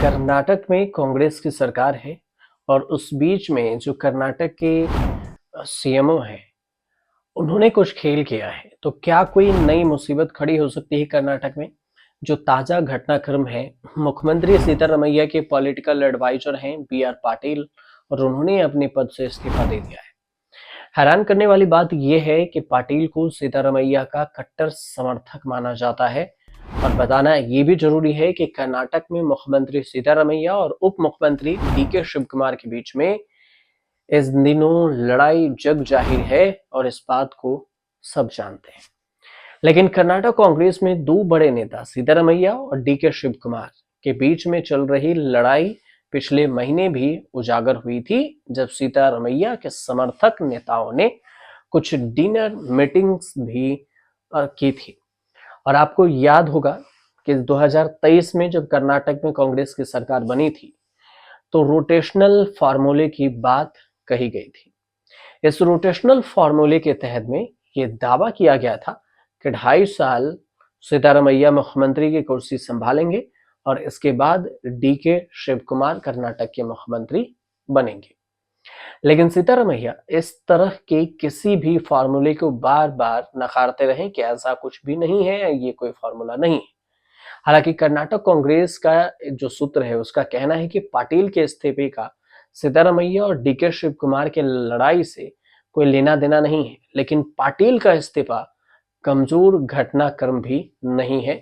कर्नाटक में कांग्रेस की सरकार है और उस बीच में जो कर्नाटक के सीएमओ हैं, उन्होंने कुछ खेल किया है। तो क्या कोई नई मुसीबत खड़ी हो सकती है कर्नाटक में? जो ताजा घटनाक्रम है, मुख्यमंत्री सिद्धारमैया के पॉलिटिकल एडवाइजर हैं बी.आर. पाटिल और उन्होंने अपने पद से इस्तीफा दे दिया है। हैरान करने वाली बात यह है कि पाटिल को सिद्धारमैया का कट्टर समर्थक माना जाता है और बताना ये भी जरूरी है कि कर्नाटक में मुख्यमंत्री सिद्धारमैया और उप मुख्यमंत्री डी.के. शिव कुमार के बीच में इस दिनों लड़ाई जग जाहिर है और इस बात को सब जानते हैं। लेकिन कर्नाटक कांग्रेस में दो बड़े नेता सिद्धारमैया और डी.के. शिव कुमार के बीच में चल रही लड़ाई पिछले महीने भी उजागर हुई थी, जब सिद्धारमैया के समर्थक नेताओं ने कुछ डिनर मीटिंग्स भी की थी। और आपको याद होगा कि 2023 में जब कर्नाटक में कांग्रेस की सरकार बनी थी, तो रोटेशनल फार्मूले की बात कही गई थी। इस रोटेशनल फार्मूले के तहत में ये दावा किया गया था कि 2.5 साल सिद्धारमैया मुख्यमंत्री की कुर्सी संभालेंगे और इसके बाद डी.के. शिव कुमार कर्नाटक के मुख्यमंत्री बनेंगे। लेकिन सिद्धारमैया इस तरह के किसी भी फार्मूले को बार बार नकारते रहे कि ऐसा कुछ भी नहीं है, ये कोई फार्मूला नहीं है। हालांकि कर्नाटक कांग्रेस का जो सूत्र है उसका कहना है कि पाटिल के इस्तीफे का सिद्धारमैया और डी.के. शिव कुमार के लड़ाई से कोई लेना देना नहीं है, लेकिन पाटिल का इस्तीफा कमजोर घटनाक्रम भी नहीं है,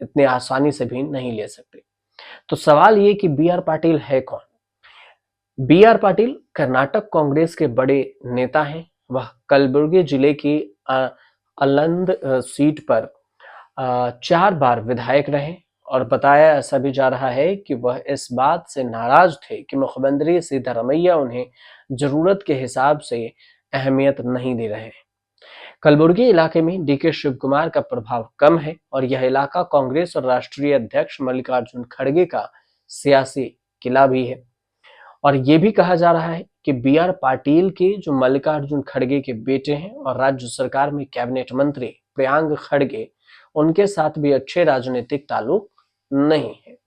इतने आसानी से भी नहीं ले सकते। तो सवाल ये कि बी.आर. पाटिल है कौन? बी.आर. पाटिल कर्नाटक कांग्रेस के बड़े नेता हैं। वह कलबुर्गी जिले की अलंद सीट पर 4 बार विधायक रहे और बताया ऐसा भी जा रहा है कि वह इस बात से नाराज थे कि मुख्यमंत्री सिद्धारमैया उन्हें जरूरत के हिसाब से अहमियत नहीं दे रहे हैं। कलबुर्गी इलाके में डी.के. शिव कुमार का प्रभाव कम है और यह इलाका कांग्रेस और राष्ट्रीय अध्यक्ष मल्लिकार्जुन खड़गे का सियासी किला भी है। और ये भी कहा जा रहा है कि बी.आर. पाटिल के जो मल्लिकार्जुन खड़गे के बेटे हैं और राज्य सरकार में कैबिनेट मंत्री प्रियांक खड़गे, उनके साथ भी अच्छे राजनीतिक ताल्लुक नहीं है।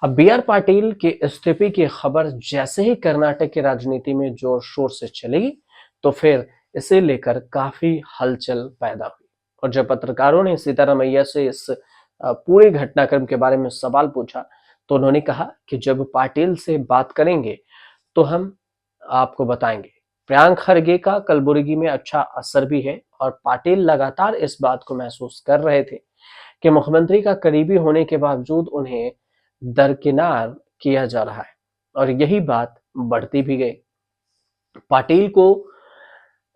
अब बी.आर. पाटिल के इस्तीफे की खबर जैसे ही कर्नाटक की राजनीति में जोर शोर से चलेगी, तो फिर इसे लेकर काफी हलचल पैदा हुई। और जब पत्रकारों ने सिद्धारमैया से इस पूरे घटनाक्रम के बारे में सवाल पूछा, तो उन्होंने कहा कि जब पाटिल से बात करेंगे तो हम आपको बताएंगे। प्रियांक खड़गे का कलबुर्गी में अच्छा असर भी है और पाटिल लगातार इस बात को महसूस कर रहे थे कि मुख्यमंत्री का करीबी होने के बावजूद उन्हें दरकिनार किया जा रहा है, और यही बात बढ़ती भी गई। पाटिल को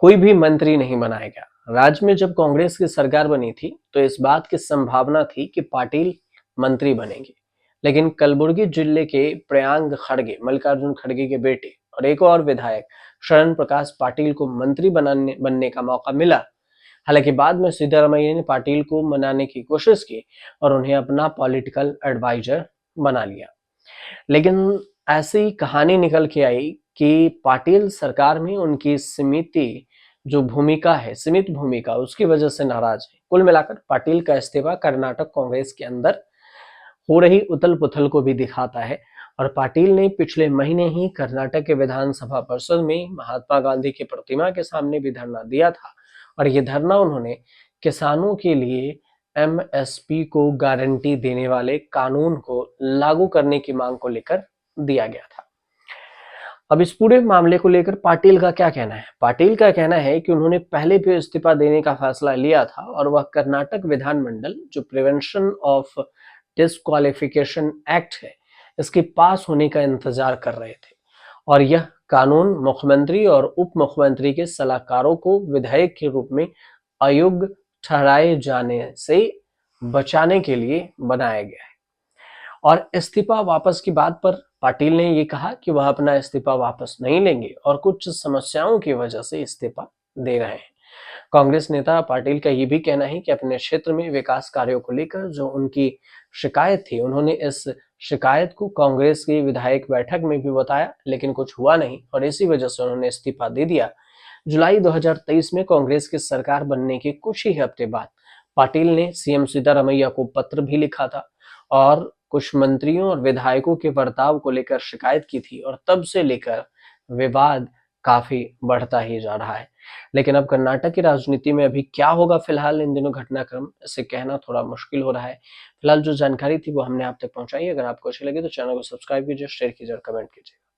कोई भी मंत्री नहीं बनाया गया। राज्य में जब कांग्रेस की सरकार बनी थी तो इस बात की संभावना थी कि पाटिल मंत्री बनेंगे, लेकिन कलबुर्गी जिले के प्रियांक खड़गे, मल्लिकार्जुन खड़गे के बेटे और एक और विधायक शरण प्रकाश पाटिल को मंत्री बनने का मौका मिला। हालांकि बाद में सिद्धारमैया ने पाटिल को मनाने की कोशिश की और उन्हें अपना पॉलिटिकल एडवाइजर बना लिया। लेकिन ऐसी कहानी निकल के आई कि पाटिल सरकार में उनकी सीमित भूमिका उसकी वजह से नाराज है। कुल मिलाकर पाटिल का इस्तीफा कर्नाटक कांग्रेस के अंदर हो रही उथल पुथल को भी दिखाता है। और पाटिल ने पिछले महीने ही कर्नाटक के विधानसभा परिषद में महात्मा गांधी की प्रतिमा के सामने भी धरना दिया था, और ये धरना उन्होंने किसानों के लिए एमएसपी को गारंटी देने वाले कानून को लागू करने की मांग को लेकर दिया गया था। अब इस पूरे मामले को लेकर पाटिल का क्या कहना है? पाटिल का कहना है कि उन्होंने पहले भी इस्तीफा देने का फैसला लिया था और वह कर्नाटक विधानमंडल जो प्रिवेंशन ऑफ डिस्क्वालिफिकेशन एक्ट है, इसके पास होने का इंतजार कर रहे थे, और यह कानून मुख्यमंत्री और उप मुख्यमंत्री के सलाहकारों को विधायक के रूप में अयोग्य ठहराए जाने से बचाने के लिए बनाया गया है। और इस्तीफा वापस की बात पर पाटिल ने ये कहा कि वह अपना इस्तीफा वापस नहीं लेंगे और कुछ समस्याओं की वजह से इस्तीफा दे रहे हैं। कांग्रेस नेता पाटिल का ये भी कहना है कि अपने क्षेत्र में विकास कार्यों को लेकर जो उनकी शिकायत थी, उन्होंने इस शिकायत को कांग्रेस की विधायक बैठक में भी बताया, लेकिन कुछ हुआ नहीं और इसी वजह से उन्होंने इस्तीफा दे दिया। जुलाई 2023 में कांग्रेस की सरकार बनने के कुछ ही हफ्ते बाद पाटिल ने सीएम सिद्धारमैया को पत्र भी लिखा था और कुछ मंत्रियों और विधायकों के बर्ताव को लेकर शिकायत की थी और तब से लेकर विवाद काफी बढ़ता ही जा रहा है। लेकिन अब कर्नाटक की राजनीति में अभी क्या होगा फिलहाल इन दिनों घटनाक्रम, इसे कहना थोड़ा मुश्किल हो रहा है। फिलहाल जो जानकारी थी वो हमने आप तक पहुंचाई। अगर आपको अच्छी लगी तो चैनल को सब्सक्राइब कीजिए, शेयर कीजिए और कमेंट कीजिए।